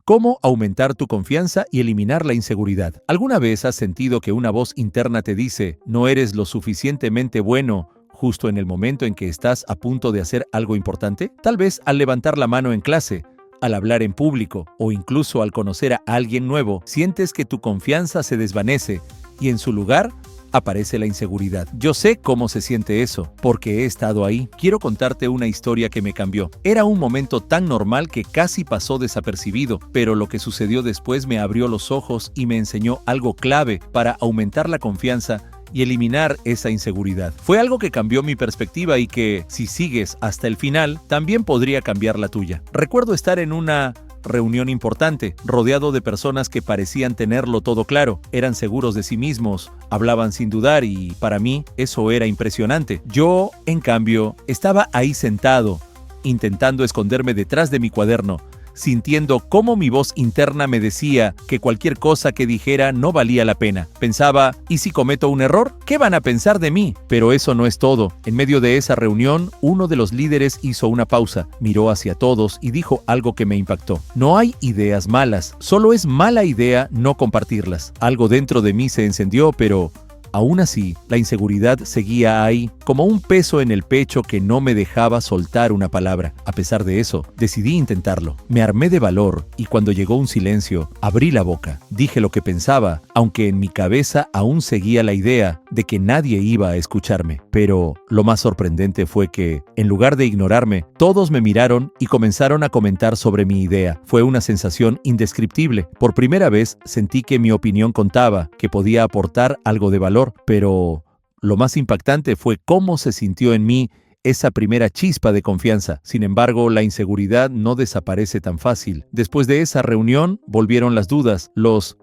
¿Cómo aumentar tu confianza y eliminar la inseguridad? ¿Alguna vez has sentido que una voz interna te dice, no eres lo suficientemente bueno justo en el momento en que estás a punto de hacer algo importante? Tal vez al levantar la mano en clase, al hablar en público o incluso al conocer a alguien nuevo, sientes que tu confianza se desvanece y en su lugar aparece la inseguridad. Yo sé cómo se siente eso, porque he estado ahí. Quiero contarte una historia que me cambió. Era un momento tan normal que casi pasó desapercibido, pero lo que sucedió después me abrió los ojos y me enseñó algo clave para aumentar la confianza y eliminar esa inseguridad. Fue algo que cambió mi perspectiva y que, si sigues hasta el final, también podría cambiar la tuya. Recuerdo estar en una reunión importante, rodeado de personas que parecían tenerlo todo claro, eran seguros de sí mismos, hablaban sin dudar y para mí eso era impresionante. Yo, en cambio, estaba ahí sentado, intentando esconderme detrás de mi cuaderno, sintiendo cómo mi voz interna me decía que cualquier cosa que dijera no valía la pena. Pensaba, ¿y si cometo un error? ¿Qué van a pensar de mí? Pero eso no es todo. En medio de esa reunión, uno de los líderes hizo una pausa, miró hacia todos y dijo algo que me impactó. No hay ideas malas, solo es mala idea no compartirlas. Algo dentro de mí se encendió, pero aún así, la inseguridad seguía ahí, como un peso en el pecho que no me dejaba soltar una palabra. A pesar de eso, decidí intentarlo. Me armé de valor y cuando llegó un silencio, abrí la boca. Dije lo que pensaba, aunque en mi cabeza aún seguía la idea de que nadie iba a escucharme. Pero lo más sorprendente fue que, en lugar de ignorarme, todos me miraron y comenzaron a comentar sobre mi idea. Fue una sensación indescriptible. Por primera vez sentí que mi opinión contaba, que podía aportar algo de valor. Pero lo más impactante fue cómo se sintió en mí esa primera chispa de confianza. Sin embargo, la inseguridad no desaparece tan fácil. Después de esa reunión, volvieron las dudas,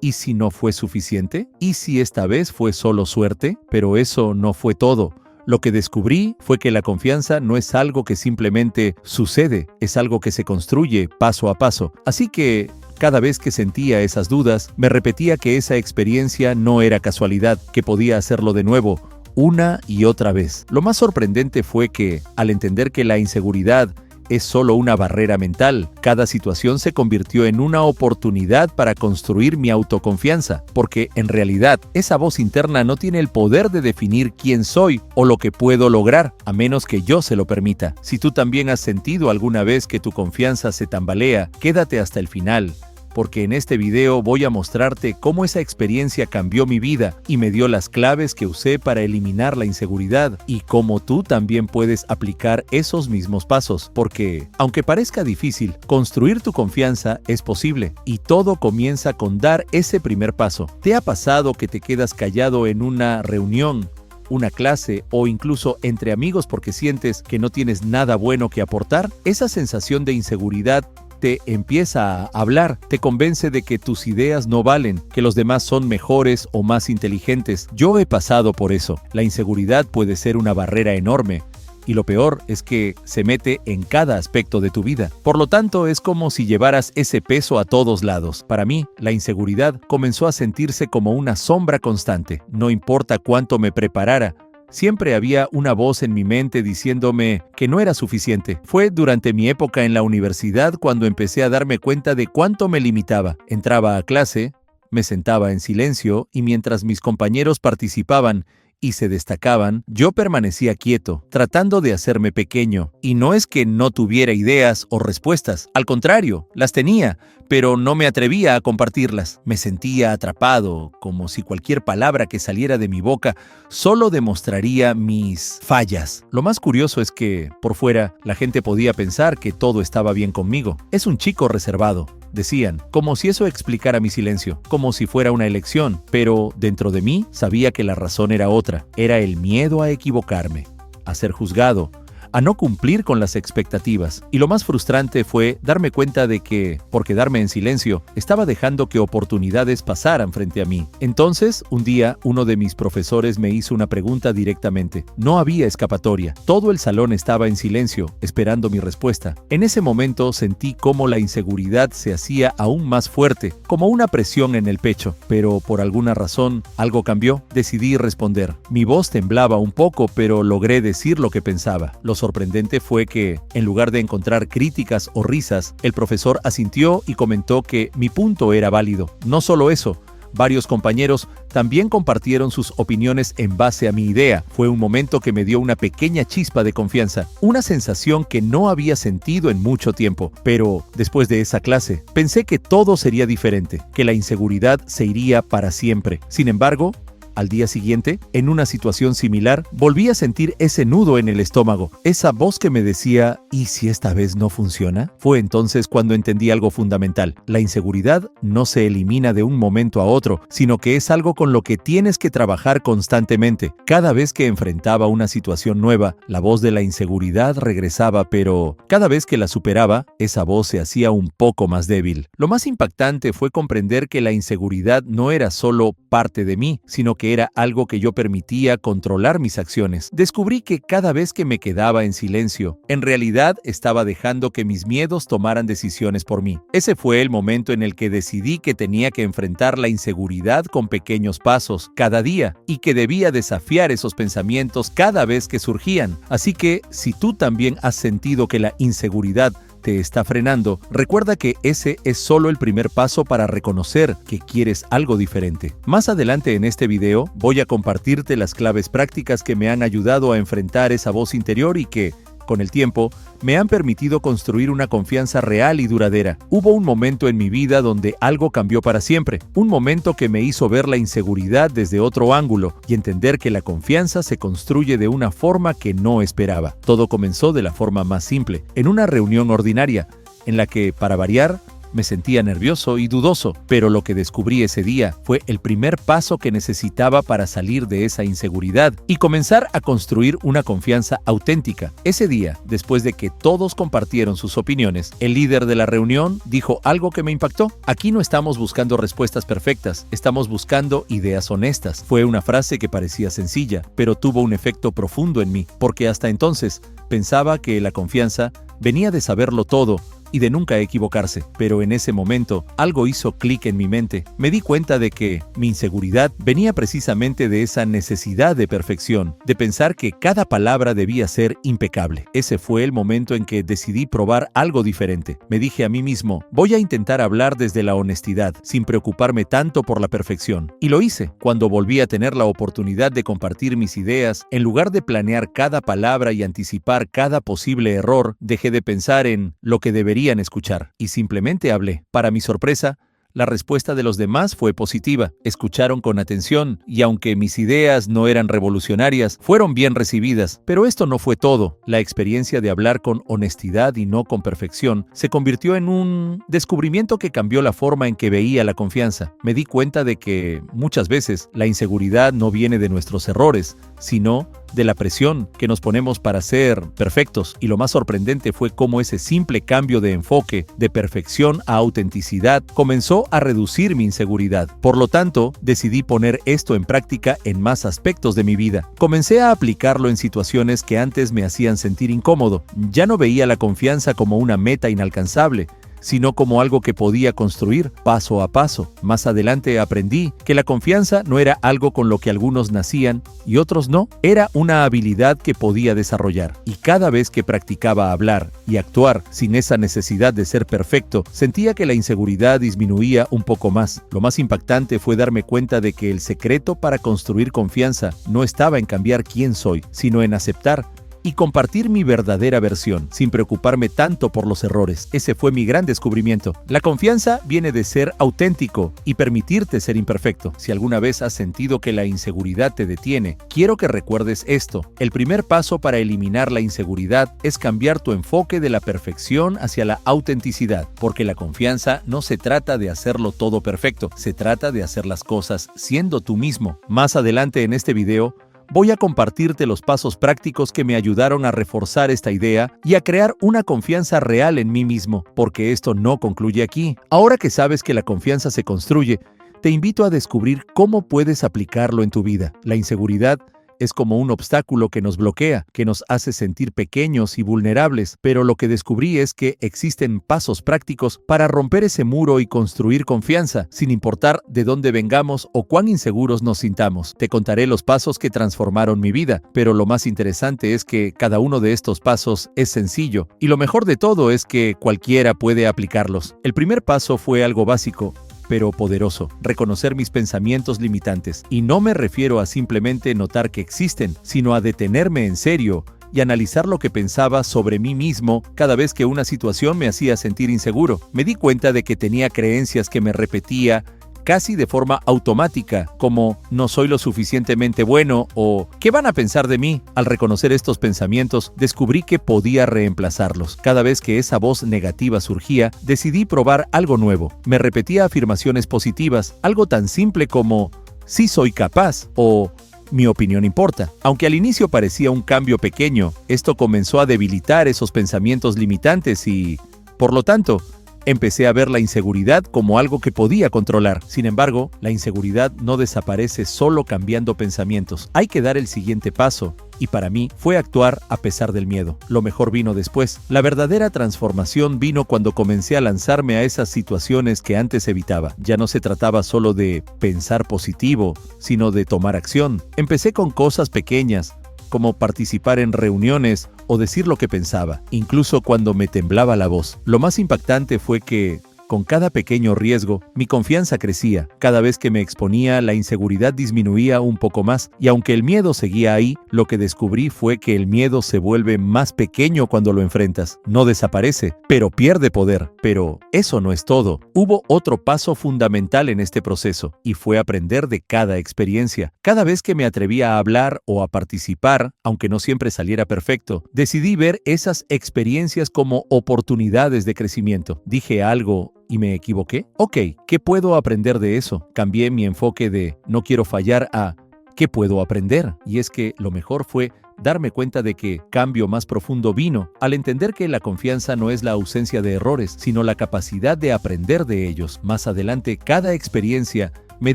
¿y si no fue suficiente? ¿Y si esta vez fue solo suerte? Pero eso no fue todo. Lo que descubrí fue que la confianza no es algo que simplemente sucede, es algo que se construye paso a paso. Así que cada vez que sentía esas dudas, me repetía que esa experiencia no era casualidad, que podía hacerlo de nuevo, una y otra vez. Lo más sorprendente fue que, al entender que la inseguridad es solo una barrera mental, cada situación se convirtió en una oportunidad para construir mi autoconfianza, porque en realidad esa voz interna no tiene el poder de definir quién soy o lo que puedo lograr, a menos que yo se lo permita. Si tú también has sentido alguna vez que tu confianza se tambalea, quédate hasta el final, porque en este video voy a mostrarte cómo esa experiencia cambió mi vida y me dio las claves que usé para eliminar la inseguridad y cómo tú también puedes aplicar esos mismos pasos, porque, aunque parezca difícil, construir tu confianza es posible y todo comienza con dar ese primer paso. ¿Te ha pasado que te quedas callado en una reunión, una clase o incluso entre amigos porque sientes que no tienes nada bueno que aportar? Esa sensación de inseguridad te empieza a hablar, te convence de que tus ideas no valen, que los demás son mejores o más inteligentes. Yo he pasado por eso. La inseguridad puede ser una barrera enorme. Y lo peor es que se mete en cada aspecto de tu vida. Por lo tanto, es como si llevaras ese peso a todos lados. Para mí, la inseguridad comenzó a sentirse como una sombra constante. No importa cuánto me preparara, siempre había una voz en mi mente diciéndome que no era suficiente. Fue durante mi época en la universidad cuando empecé a darme cuenta de cuánto me limitaba. Entraba a clase, me sentaba en silencio y mientras mis compañeros participaban y se destacaban, yo permanecía quieto, tratando de hacerme pequeño. Y no es que no tuviera ideas o respuestas, al contrario, las tenía, pero no me atrevía a compartirlas. Me sentía atrapado, como si cualquier palabra que saliera de mi boca solo demostraría mis fallas. Lo más curioso es que, por fuera, la gente podía pensar que todo estaba bien conmigo. Es un chico reservado, decían, como si eso explicara mi silencio, como si fuera una elección, pero dentro de mí sabía que la razón era otra. Era el miedo a equivocarme, a ser juzgado, a no cumplir con las expectativas. Y lo más frustrante fue darme cuenta de que, por quedarme en silencio, estaba dejando que oportunidades pasaran frente a mí. Entonces, un día, uno de mis profesores me hizo una pregunta directamente. No había escapatoria. Todo el salón estaba en silencio, esperando mi respuesta. En ese momento sentí cómo la inseguridad se hacía aún más fuerte, como una presión en el pecho. Pero por alguna razón, algo cambió. Decidí responder. Mi voz temblaba un poco, pero logré decir lo que pensaba. Los sorprendente fue que, en lugar de encontrar críticas o risas, el profesor asintió y comentó que mi punto era válido. No solo eso, varios compañeros también compartieron sus opiniones en base a mi idea. Fue un momento que me dio una pequeña chispa de confianza, una sensación que no había sentido en mucho tiempo. Pero, después de esa clase, pensé que todo sería diferente, que la inseguridad se iría para siempre. Sin embargo, al día siguiente, en una situación similar, volví a sentir ese nudo en el estómago, esa voz que me decía, ¿y si esta vez no funciona? Fue entonces cuando entendí algo fundamental. La inseguridad no se elimina de un momento a otro, sino que es algo con lo que tienes que trabajar constantemente. Cada vez que enfrentaba una situación nueva, la voz de la inseguridad regresaba, pero cada vez que la superaba, esa voz se hacía un poco más débil. Lo más impactante fue comprender que la inseguridad no era solo parte de mí, sino que era algo que yo permitía controlar mis acciones. Descubrí que cada vez que me quedaba en silencio, en realidad estaba dejando que mis miedos tomaran decisiones por mí. Ese fue el momento en el que decidí que tenía que enfrentar la inseguridad con pequeños pasos, cada día, y que debía desafiar esos pensamientos cada vez que surgían. Así que, si tú también has sentido que la inseguridad te está frenando, recuerda que ese es solo el primer paso para reconocer que quieres algo diferente. Más adelante en este video voy a compartirte las claves prácticas que me han ayudado a enfrentar esa voz interior y que, con el tiempo, me han permitido construir una confianza real y duradera. Hubo un momento en mi vida donde algo cambió para siempre, un momento que me hizo ver la inseguridad desde otro ángulo y entender que la confianza se construye de una forma que no esperaba. Todo comenzó de la forma más simple, en una reunión ordinaria, en la que, para variar, me sentía nervioso y dudoso, pero lo que descubrí ese día fue el primer paso que necesitaba para salir de esa inseguridad y comenzar a construir una confianza auténtica. Ese día, después de que todos compartieron sus opiniones, el líder de la reunión dijo algo que me impactó. Aquí no estamos buscando respuestas perfectas, estamos buscando ideas honestas. Fue una frase que parecía sencilla, pero tuvo un efecto profundo en mí, porque hasta entonces pensaba que la confianza venía de saberlo todo y de nunca equivocarse, pero en ese momento algo hizo clic en mi mente. Me di cuenta de que mi inseguridad venía precisamente de esa necesidad de perfección, de pensar que cada palabra debía ser impecable. Ese fue el momento en que decidí probar algo diferente. Me dije a mí mismo, voy a intentar hablar desde la honestidad, sin preocuparme tanto por la perfección. Y lo hice. Cuando volví a tener la oportunidad de compartir mis ideas, en lugar de planear cada palabra y anticipar cada posible error, dejé de pensar en lo que debería escuchar y simplemente hablé. Para mi sorpresa, la respuesta de los demás fue positiva. Escucharon con atención y aunque mis ideas no eran revolucionarias, fueron bien recibidas. Pero esto no fue todo. La experiencia de hablar con honestidad y no con perfección se convirtió en un descubrimiento que cambió la forma en que veía la confianza. Me di cuenta de que muchas veces la inseguridad no viene de nuestros errores, sino de la presión que nos ponemos para ser perfectos. Y lo más sorprendente fue cómo ese simple cambio de enfoque, de perfección a autenticidad, comenzó a reducir mi inseguridad. Por lo tanto, decidí poner esto en práctica en más aspectos de mi vida. Comencé a aplicarlo en situaciones que antes me hacían sentir incómodo. Ya no veía la confianza como una meta inalcanzable, sino como algo que podía construir paso a paso. Más adelante aprendí que la confianza no era algo con lo que algunos nacían y otros no, era una habilidad que podía desarrollar. Y cada vez que practicaba hablar y actuar sin esa necesidad de ser perfecto, sentía que la inseguridad disminuía un poco más. Lo más impactante fue darme cuenta de que el secreto para construir confianza no estaba en cambiar quién soy, sino en aceptar y compartir mi verdadera versión, sin preocuparme tanto por los errores. Ese fue mi gran descubrimiento. La confianza viene de ser auténtico y permitirte ser imperfecto. Si alguna vez has sentido que la inseguridad te detiene, quiero que recuerdes esto. El primer paso para eliminar la inseguridad es cambiar tu enfoque de la perfección hacia la autenticidad, porque la confianza no se trata de hacerlo todo perfecto, se trata de hacer las cosas siendo tú mismo. Más adelante en este video, voy a compartirte los pasos prácticos que me ayudaron a reforzar esta idea y a crear una confianza real en mí mismo, porque esto no concluye aquí. Ahora que sabes que la confianza se construye, te invito a descubrir cómo puedes aplicarlo en tu vida. La inseguridad Es como un obstáculo que nos bloquea, que nos hace sentir pequeños y vulnerables, pero lo que descubrí es que existen pasos prácticos para romper ese muro y construir confianza, sin importar de dónde vengamos o cuán inseguros nos sintamos. Te contaré los pasos que transformaron mi vida, pero lo más interesante es que cada uno de estos pasos es sencillo, y lo mejor de todo es que cualquiera puede aplicarlos. El primer paso fue algo básico, pero poderoso: reconocer mis pensamientos limitantes. Y no me refiero a simplemente notar que existen, sino a detenerme en serio y analizar lo que pensaba sobre mí mismo cada vez que una situación me hacía sentir inseguro. Me di cuenta de que tenía creencias que me repetía casi de forma automática, como no soy lo suficientemente bueno o ¿qué van a pensar de mí? Al reconocer estos pensamientos, descubrí que podía reemplazarlos. Cada vez que esa voz negativa surgía, decidí probar algo nuevo. Me repetía afirmaciones positivas, algo tan simple como sí soy capaz o mi opinión importa. Aunque al inicio parecía un cambio pequeño, esto comenzó a debilitar esos pensamientos limitantes y, por lo tanto, empecé a ver la inseguridad como algo que podía controlar. Sin embargo, la inseguridad no desaparece solo cambiando pensamientos. Hay que dar el siguiente paso, y para mí fue actuar a pesar del miedo. Lo mejor vino después. La verdadera transformación vino cuando comencé a lanzarme a esas situaciones que antes evitaba. Ya no se trataba solo de pensar positivo, sino de tomar acción. Empecé con cosas pequeñas, como participar en reuniones o decir lo que pensaba, incluso cuando me temblaba la voz. Lo más impactante fue que, con cada pequeño riesgo, mi confianza crecía. Cada vez que me exponía, la inseguridad disminuía un poco más, y aunque el miedo seguía ahí, lo que descubrí fue que el miedo se vuelve más pequeño cuando lo enfrentas. No desaparece, pero pierde poder. Pero eso no es todo. Hubo otro paso fundamental en este proceso, y fue aprender de cada experiencia. Cada vez que me atrevía a hablar o a participar, aunque no siempre saliera perfecto, decidí ver esas experiencias como oportunidades de crecimiento. Dije algo ¿y me equivoqué? Ok, ¿qué puedo aprender de eso? Cambié mi enfoque de no quiero fallar a ¿qué puedo aprender? Y es que lo mejor fue darme cuenta de que cambio más profundo vino al entender que la confianza no es la ausencia de errores, sino la capacidad de aprender de ellos. Más adelante, cada experiencia me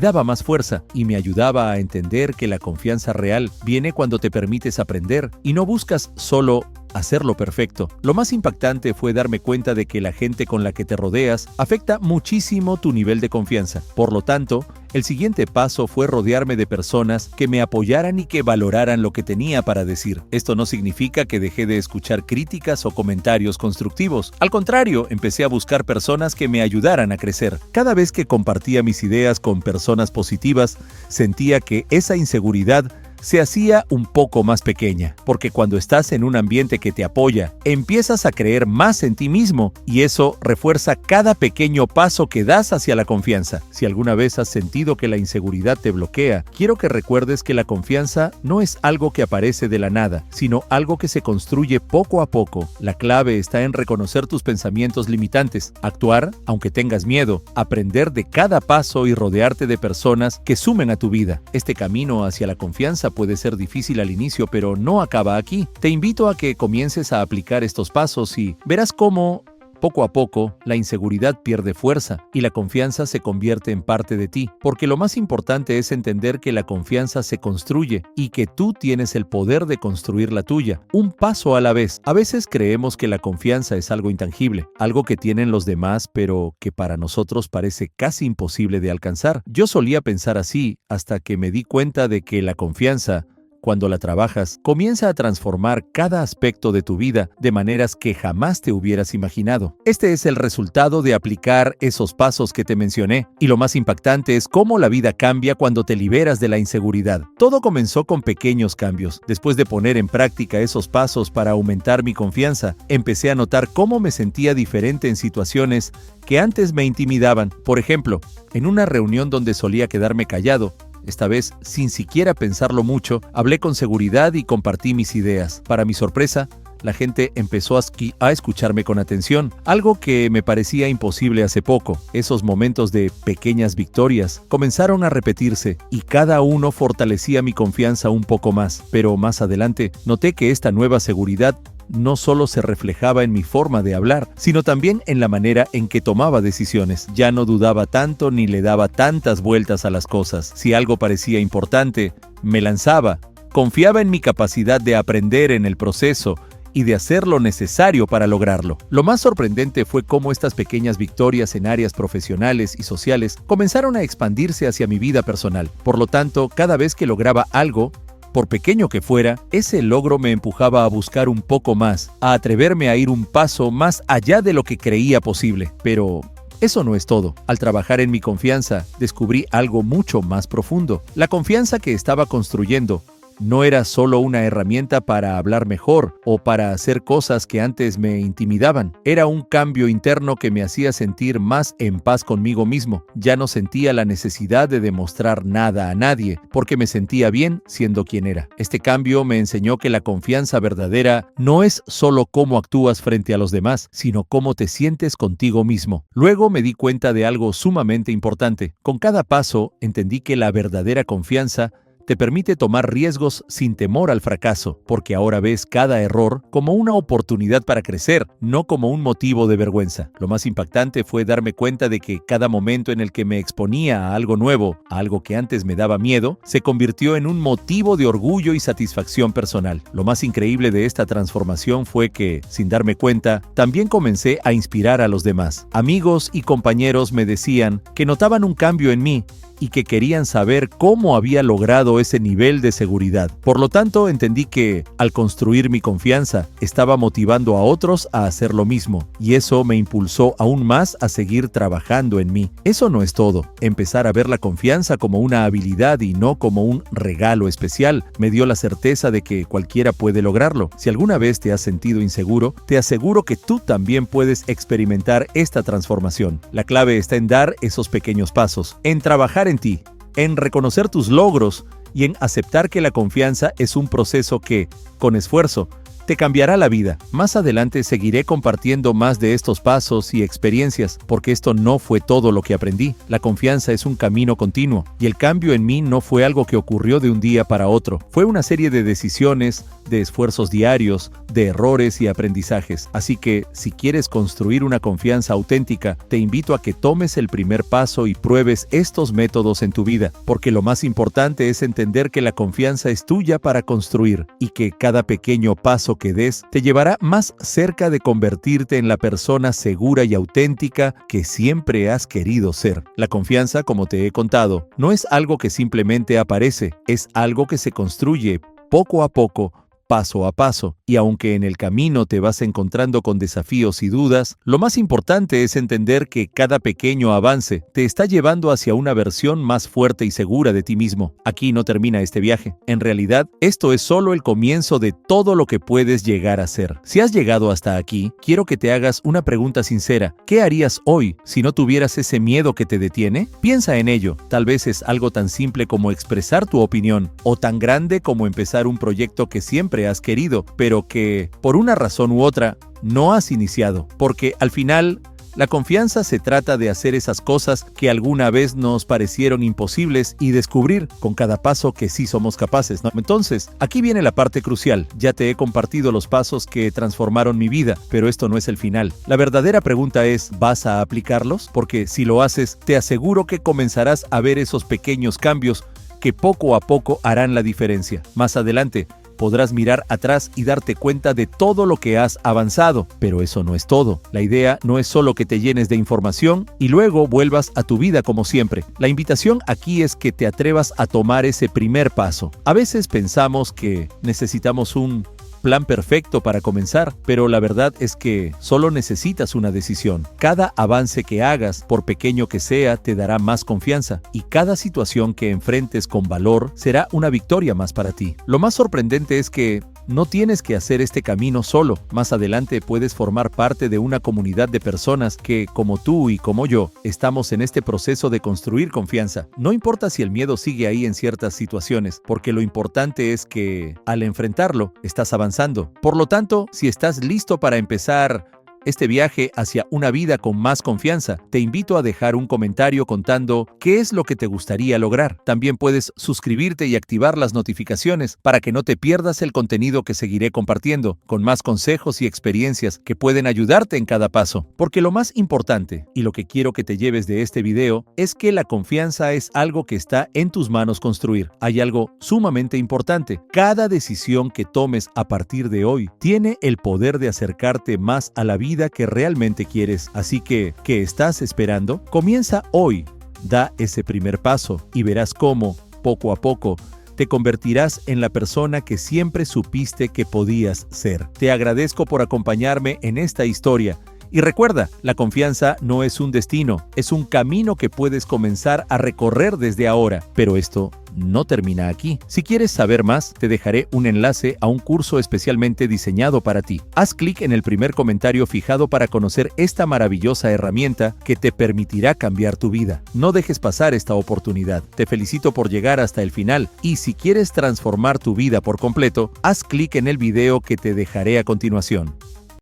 daba más fuerza y me ayudaba a entender que la confianza real viene cuando te permites aprender y no buscas solo hacerlo perfecto. Lo más impactante fue darme cuenta de que la gente con la que te rodeas afecta muchísimo tu nivel de confianza. Por lo tanto, el siguiente paso fue rodearme de personas que me apoyaran y que valoraran lo que tenía para decir. Esto no significa que dejé de escuchar críticas o comentarios constructivos. Al contrario, empecé a buscar personas que me ayudaran a crecer. Cada vez que compartía mis ideas con personas positivas, sentía que esa inseguridad se hacía un poco más pequeña, porque cuando estás en un ambiente que te apoya, empiezas a creer más en ti mismo y eso refuerza cada pequeño paso que das hacia la confianza. Si alguna vez has sentido que la inseguridad te bloquea, quiero que recuerdes que la confianza no es algo que aparece de la nada, sino algo que se construye poco a poco. La clave está en reconocer tus pensamientos limitantes, actuar aunque tengas miedo, aprender de cada paso y rodearte de personas que sumen a tu vida. Este camino hacia la confianza puede ser difícil al inicio, pero no acaba aquí. Te invito a que comiences a aplicar estos pasos y verás cómo, poco a poco, la inseguridad pierde fuerza y la confianza se convierte en parte de ti, porque lo más importante es entender que la confianza se construye y que tú tienes el poder de construir la tuya, un paso a la vez. A veces creemos que la confianza es algo intangible, algo que tienen los demás, pero que para nosotros parece casi imposible de alcanzar. Yo solía pensar así hasta que me di cuenta de que la confianza, cuando la trabajas, comienza a transformar cada aspecto de tu vida de maneras que jamás te hubieras imaginado. Este es el resultado de aplicar esos pasos que te mencioné, y lo más impactante es cómo la vida cambia cuando te liberas de la inseguridad. Todo comenzó con pequeños cambios. Después de poner en práctica esos pasos para aumentar mi confianza, empecé a notar cómo me sentía diferente en situaciones que antes me intimidaban. Por ejemplo, en una reunión donde solía quedarme callado, esta vez, sin siquiera pensarlo mucho, hablé con seguridad y compartí mis ideas. Para mi sorpresa, la gente empezó a escucharme con atención, algo que me parecía imposible hace poco. Esos momentos de pequeñas victorias comenzaron a repetirse y cada uno fortalecía mi confianza un poco más. Pero más adelante, noté que esta nueva seguridad no solo se reflejaba en mi forma de hablar, sino también en la manera en que tomaba decisiones. Ya no dudaba tanto ni le daba tantas vueltas a las cosas. Si algo parecía importante, me lanzaba Confiaba en mi capacidad de aprender en el proceso y de hacer lo necesario para lograrlo. Lo más sorprendente fue cómo estas pequeñas victorias en áreas profesionales y sociales comenzaron a expandirse hacia mi vida personal. Por lo tanto, cada vez que lograba algo, por pequeño que fuera, ese logro me empujaba a buscar un poco más, a atreverme a ir un paso más allá de lo que creía posible. Pero eso no es todo. Al trabajar en mi confianza, descubrí algo mucho más profundo. La confianza que estaba construyendo no era solo una herramienta para hablar mejor o para hacer cosas que antes me intimidaban. Era un cambio interno que me hacía sentir más en paz conmigo mismo. Ya no sentía la necesidad de demostrar nada a nadie, porque me sentía bien siendo quien era. Este cambio me enseñó que la confianza verdadera no es solo cómo actúas frente a los demás, sino cómo te sientes contigo mismo. Luego me di cuenta de algo sumamente importante. Con cada paso entendí que la verdadera confianza te permite tomar riesgos sin temor al fracaso, porque ahora ves cada error como una oportunidad para crecer, no como un motivo de vergüenza. Lo más impactante fue darme cuenta de que cada momento en el que me exponía a algo nuevo, a algo que antes me daba miedo, se convirtió en un motivo de orgullo y satisfacción personal. Lo más increíble de esta transformación fue que, sin darme cuenta, también comencé a inspirar a los demás. Amigos y compañeros me decían que notaban un cambio en mí y que querían saber cómo había logrado ese nivel de seguridad. Por lo tanto, entendí que, al construir mi confianza, estaba motivando a otros a hacer lo mismo, y eso me impulsó aún más a seguir trabajando en mí. Eso no es todo. Empezar a ver la confianza como una habilidad y no como un regalo especial me dio la certeza de que cualquiera puede lograrlo. Si alguna vez te has sentido inseguro, te aseguro que tú también puedes experimentar esta transformación. La clave está en dar esos pequeños pasos, en trabajar en ti, en reconocer tus logros y en aceptar que la confianza es un proceso que, con esfuerzo, te cambiará la vida. Más adelante seguiré compartiendo más de estos pasos y experiencias, porque esto no fue todo lo que aprendí. La confianza es un camino continuo, y el cambio en mí no fue algo que ocurrió de un día para otro. Fue una serie de decisiones, de esfuerzos diarios, de errores y aprendizajes. Así que, si quieres construir una confianza auténtica, te invito a que tomes el primer paso y pruebes estos métodos en tu vida, porque lo más importante es entender que la confianza es tuya para construir, y que cada pequeño paso que des te llevará más cerca de convertirte en la persona segura y auténtica que siempre has querido ser. La confianza, como te he contado, no es algo que simplemente aparece, es algo que se construye poco a poco, paso a paso, y aunque en el camino te vas encontrando con desafíos y dudas, lo más importante es entender que cada pequeño avance te está llevando hacia una versión más fuerte y segura de ti mismo. Aquí no termina este viaje. En realidad, esto es solo el comienzo de todo lo que puedes llegar a ser. Si has llegado hasta aquí, quiero que te hagas una pregunta sincera. ¿Qué harías hoy si no tuvieras ese miedo que te detiene? Piensa en ello. Tal vez es algo tan simple como expresar tu opinión, o tan grande como empezar un proyecto que siempre has querido, pero que, por una razón u otra, no has iniciado. Porque al final, la confianza se trata de hacer esas cosas que alguna vez nos parecieron imposibles y descubrir con cada paso que sí somos capaces, ¿no? Entonces, aquí viene la parte crucial. Ya te he compartido los pasos que transformaron mi vida, pero esto no es el final. La verdadera pregunta es, ¿vas a aplicarlos? Porque si lo haces, te aseguro que comenzarás a ver esos pequeños cambios que poco a poco harán la diferencia. Más adelante, podrás mirar atrás y darte cuenta de todo lo que has avanzado. Pero eso no es todo. La idea no es solo que te llenes de información y luego vuelvas a tu vida como siempre. La invitación aquí es que te atrevas a tomar ese primer paso. A veces pensamos que necesitamos un plan perfecto para comenzar, pero la verdad es que solo necesitas una decisión. Cada avance que hagas, por pequeño que sea, te dará más confianza, y cada situación que enfrentes con valor será una victoria más para ti. Lo más sorprendente es que no tienes que hacer este camino solo. Más adelante puedes formar parte de una comunidad de personas que, como tú y como yo, estamos en este proceso de construir confianza. No importa si el miedo sigue ahí en ciertas situaciones, porque lo importante es que, al enfrentarlo, estás avanzando. Por lo tanto, si estás listo para empezar este viaje hacia una vida con más confianza. Te invito a dejar un comentario contando qué es lo que te gustaría lograr. También puedes suscribirte y activar las notificaciones para que no te pierdas el contenido que seguiré compartiendo, con más consejos y experiencias que pueden ayudarte en cada paso. Porque lo más importante, y lo que quiero que te lleves de este video, es que la confianza es algo que está en tus manos construir. Hay algo sumamente importante. Cada decisión que tomes a partir de hoy tiene el poder de acercarte más a la vida que realmente quieres. Así que, ¿qué estás esperando? Comienza hoy. Da ese primer paso y verás cómo, poco a poco, te convertirás en la persona que siempre supiste que podías ser. Te agradezco por acompañarme en esta historia. Y recuerda, la confianza no es un destino, es un camino que puedes comenzar a recorrer desde ahora. Pero esto no termina aquí. Si quieres saber más, te dejaré un enlace a un curso especialmente diseñado para ti. Haz clic en el primer comentario fijado para conocer esta maravillosa herramienta que te permitirá cambiar tu vida. No dejes pasar esta oportunidad. Te felicito por llegar hasta el final y si quieres transformar tu vida por completo, haz clic en el video que te dejaré a continuación.